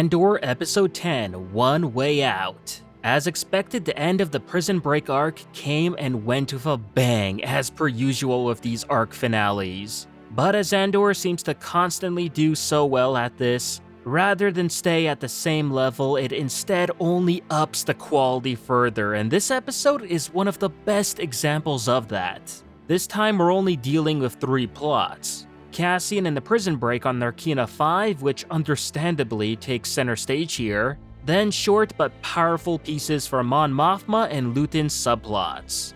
Andor Episode 10, One Way Out. As expected, the end of the prison break arc came and went with a bang, as per usual with these arc finales. But as Andor seems to constantly do so well at this, rather than stay at the same level, it instead only ups the quality further, and this episode is one of the best examples of that. This time we're only dealing with 3 plots. Cassian and the prison break on Narkina 5, which understandably takes center stage here, then short but powerful pieces for Mon Mothma and Luthen's subplots.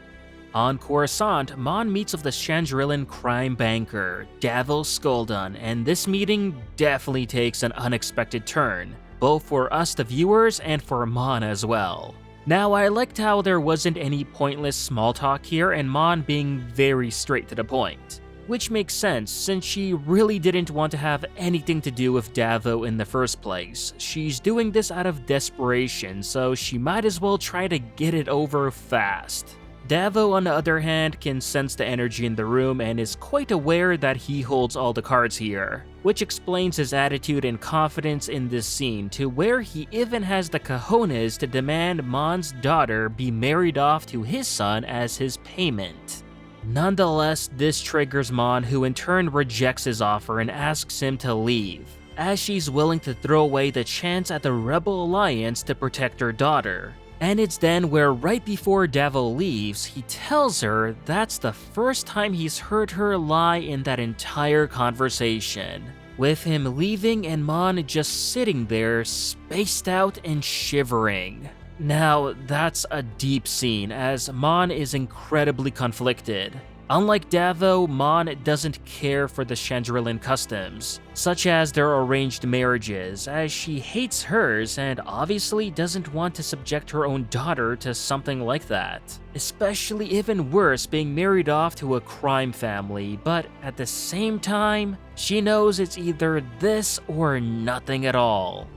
On Coruscant, Mon meets with the Chandrilan crime banker, Davil Skolden, and this meeting definitely takes an unexpected turn, both for us the viewers and for Mon as well. Now, I liked how there wasn't any pointless small talk here and Mon being very straight to the point. Which makes sense, since she really didn't want to have anything to do with Davil in the first place. She's doing this out of desperation, so she might as well try to get it over fast. Davil, on the other hand, can sense the energy in the room and is quite aware that he holds all the cards here, which explains his attitude and confidence in this scene, to where he even has the cojones to demand Mon's daughter be married off to his son as his payment. Nonetheless, this triggers Mon, who in turn rejects his offer and asks him to leave, as she's willing to throw away the chance at the Rebel Alliance to protect her daughter. And it's then where right before Davil leaves, he tells her that's the first time he's heard her lie in that entire conversation, with him leaving and Mon just sitting there, spaced out and shivering. Now, that's a deep scene, as Mon is incredibly conflicted. Unlike Davil, Mon doesn't care for the Chandrilan customs, such as their arranged marriages, as she hates hers and obviously doesn't want to subject her own daughter to something like that. Especially even worse, being married off to a crime family, but at the same time, she knows it's either this or nothing at all.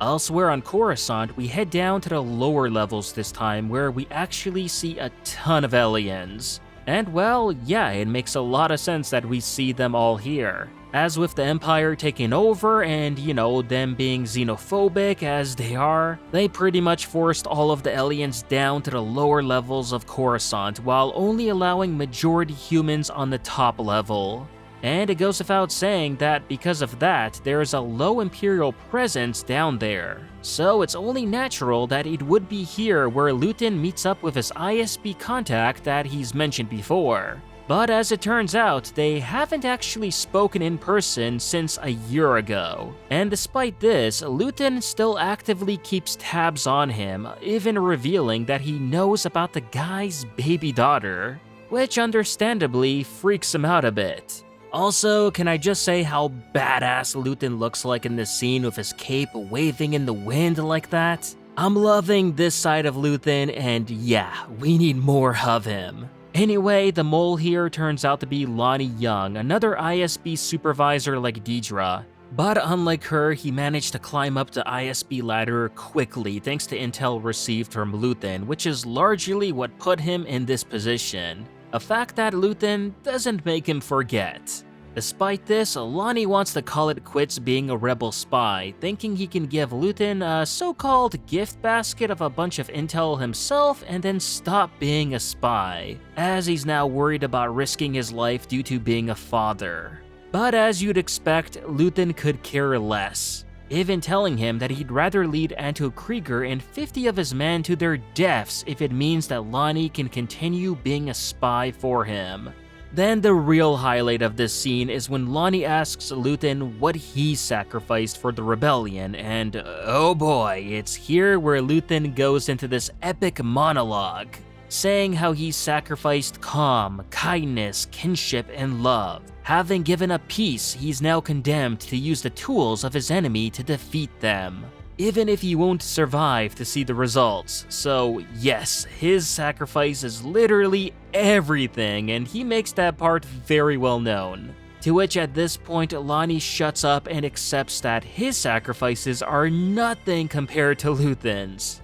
Elsewhere on Coruscant, we head down to the lower levels this time, where we actually see a ton of aliens. And well, yeah, it makes a lot of sense that we see them all here. As with the Empire taking over and, them being xenophobic as they are, they pretty much forced all of the aliens down to the lower levels of Coruscant, while only allowing majority humans on the top level. And it goes without saying that because of that, there is a low Imperial presence down there. So it's only natural that it would be here where Luthen meets up with his ISB contact that he's mentioned before. But as it turns out, they haven't actually spoken in person since a year ago. And despite this, Luthen still actively keeps tabs on him, even revealing that he knows about the guy's baby daughter, which understandably freaks him out a bit. Also, can I just say how badass Luthen looks like in this scene with his cape waving in the wind like that? I'm loving this side of Luthen, and yeah, we need more of him. Anyway, the mole here turns out to be Lonnie Young, another ISB supervisor like Deidre. But unlike her, he managed to climb up the ISB ladder quickly thanks to intel received from Luthen, which is largely what put him in this position. A fact that Luthen doesn't make him forget. Despite this, Lonnie wants to call it quits being a rebel spy, thinking he can give Luthen a so-called gift basket of a bunch of intel himself and then stop being a spy, as he's now worried about risking his life due to being a father. But as you'd expect, Luthen could care less, even telling him that he'd rather lead Anto Krieger and 50 of his men to their deaths if it means that Lonnie can continue being a spy for him. Then the real highlight of this scene is when Lonnie asks Luthen what he sacrificed for the rebellion, and oh boy, it's here where Luthen goes into this epic monologue, saying how he sacrificed calm, kindness, kinship, and love. Having given up peace, he's now condemned to use the tools of his enemy to defeat them, even if he won't survive to see the results. So yes, his sacrifice is literally everything, and he makes that part very well known. To which at this point, Lonnie shuts up and accepts that his sacrifices are nothing compared to Luthen's.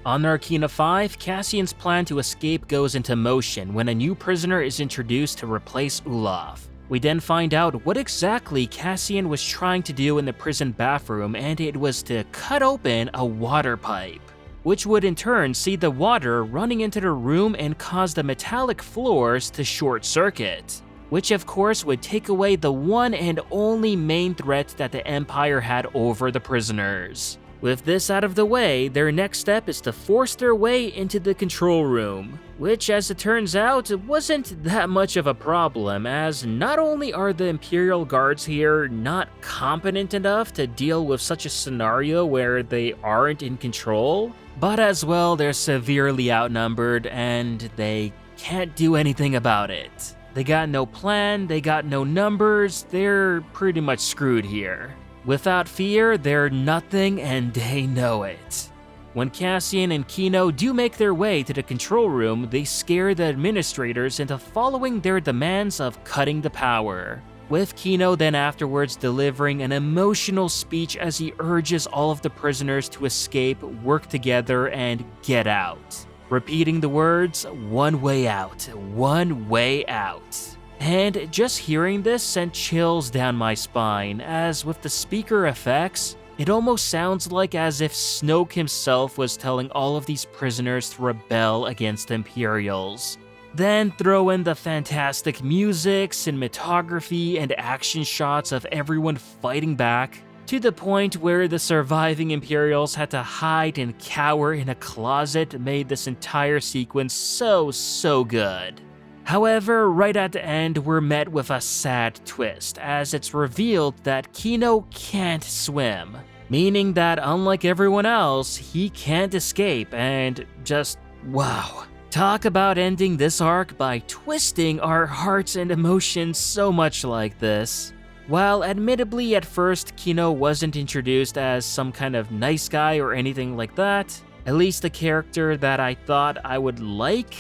On Narkina 5, Cassian's plan to escape goes into motion when a new prisoner is introduced to replace Olaf. We then find out what exactly Cassian was trying to do in the prison bathroom, and it was to cut open a water pipe, which would in turn see the water running into the room and cause the metallic floors to short circuit, which of course would take away the one and only main threat that the Empire had over the prisoners. With this out of the way, their next step is to force their way into the control room, which as it turns out wasn't that much of a problem, as not only are the Imperial guards here not competent enough to deal with such a scenario where they aren't in control, but as well they're severely outnumbered and they can't do anything about it. They got no plan, they got no numbers, they're pretty much screwed here. Without fear, they're nothing and they know it. When Cassian and Kino do make their way to the control room, they scare the administrators into following their demands of cutting the power, with Kino then afterwards delivering an emotional speech as he urges all of the prisoners to escape, work together, and get out, repeating the words, "One way out, one way out." And just hearing this sent chills down my spine, as with the speaker effects, it almost sounds like as if Snoke himself was telling all of these prisoners to rebel against the Imperials. Then throw in the fantastic music, cinematography, and action shots of everyone fighting back, to the point where the surviving Imperials had to hide and cower in a closet made this entire sequence so good. However, right at the end, we're met with a sad twist, as it's revealed that Kino can't swim, meaning that unlike everyone else, he can't escape, and just wow. Talk about ending this arc by twisting our hearts and emotions so much like this. While admittedly at first Kino wasn't introduced as some kind of nice guy or anything like that, at least a character that I thought I would like,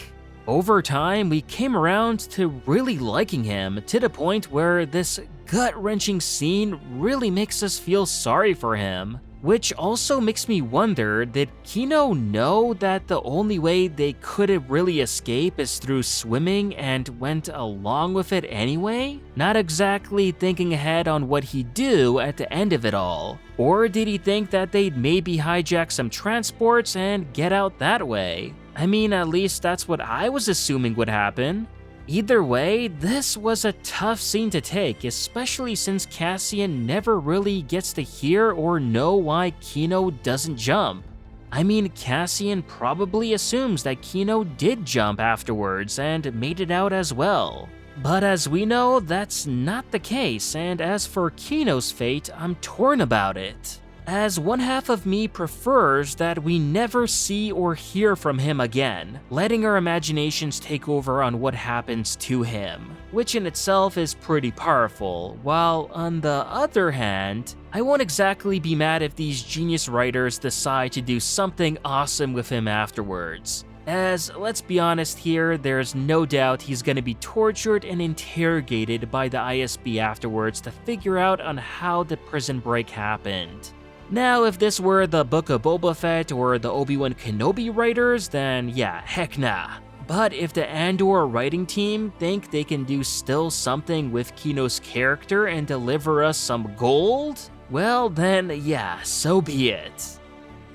over time, we came around to really liking him, to the point where this gut-wrenching scene really makes us feel sorry for him. Which also makes me wonder, did Kino know that the only way they could really escape is through swimming and went along with it anyway? Not exactly thinking ahead on what he'd do at the end of it all. Or did he think that they'd maybe hijack some transports and get out that way? I mean, at least that's what I was assuming would happen. Either way, this was a tough scene to take, especially since Cassian never really gets to hear or know why Kino doesn't jump. I mean, Cassian probably assumes that Kino did jump afterwards and made it out as well. But as we know, that's not the case, and as for Kino's fate, I'm torn about it, as one half of me prefers that we never see or hear from him again, letting our imaginations take over on what happens to him, which in itself is pretty powerful, while on the other hand, I won't exactly be mad if these genius writers decide to do something awesome with him afterwards. As, let's be honest here, there's no doubt he's gonna be tortured and interrogated by the ISB afterwards to figure out on how the prison break happened. Now, if this were the Book of Boba Fett or the Obi-Wan Kenobi writers, then yeah, heck nah. But if the Andor writing team think they can do still something with Kino's character and deliver us some gold, well then yeah, so be it.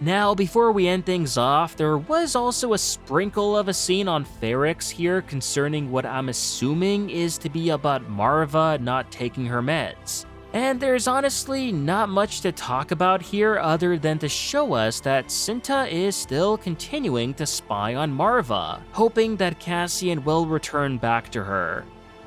Now, before we end things off, there was also a sprinkle of a scene on Ferrix here concerning what I'm assuming is to be about Marva not taking her meds. And there's honestly not much to talk about here other than to show us that Cinta is still continuing to spy on Marva, hoping that Cassian will return back to her.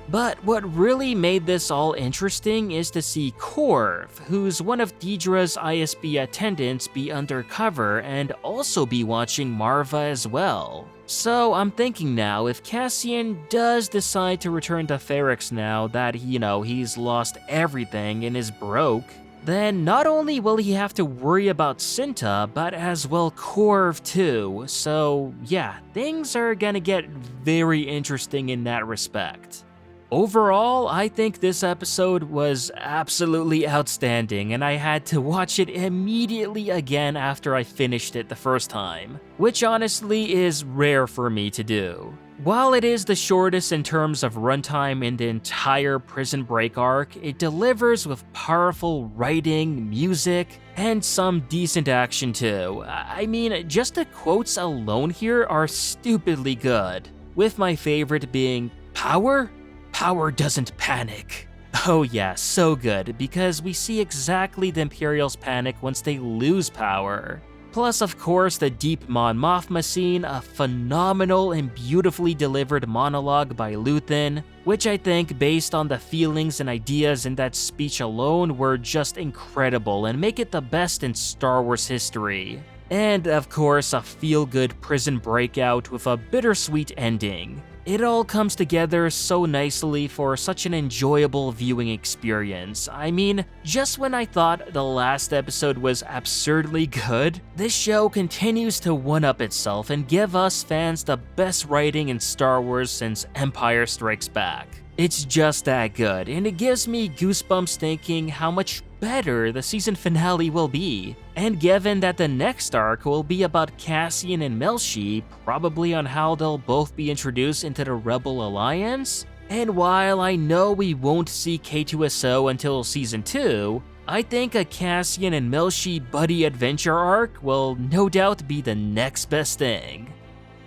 But what really made this all interesting is to see Corv, who's one of Deidre's ISB attendants, be undercover and also be watching Marva as well. So I'm thinking now, if Cassian does decide to return to Ferrix now that, he's lost everything and is broke, then not only will he have to worry about Cinta, but as well Corv too. So yeah, things are gonna get very interesting in that respect. Overall, I think this episode was absolutely outstanding, and I had to watch it immediately again after I finished it the first time, which honestly is rare for me to do. While it is the shortest in terms of runtime in the entire Prison Break arc, it delivers with powerful writing, music, and some decent action too. I mean, just the quotes alone here are stupidly good, with my favorite being, "Power? Power doesn't panic." Oh yeah, so good, because we see exactly the Imperials panic once they lose power. Plus, of course, the deep Mon Mothma scene, a phenomenal and beautifully delivered monologue by Luthen, which I think, based on the feelings and ideas in that speech alone, were just incredible and make it the best in Star Wars history. And of course, a feel-good prison breakout with a bittersweet ending. It all comes together so nicely for such an enjoyable viewing experience. I mean, just when I thought the last episode was absurdly good, this show continues to one-up itself and give us fans the best writing in Star Wars since Empire Strikes Back. It's just that good, and it gives me goosebumps thinking how much better the season finale will be. And given that the next arc will be about Cassian and Melshi, probably on how they'll both be introduced into the Rebel Alliance, and while I know we won't see K2SO until season 2, I think a Cassian and Melshi buddy adventure arc will no doubt be the next best thing.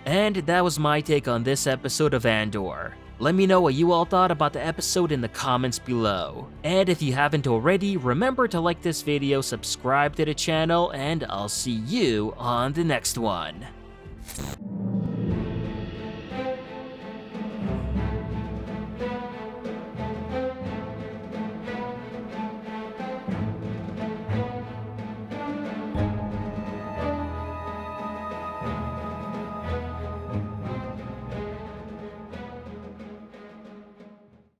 And that was my take on this episode of Andor. Let me know what you all thought about the episode in the comments below. And if you haven't already, remember to like this video, subscribe to the channel, and I'll see you on the next one.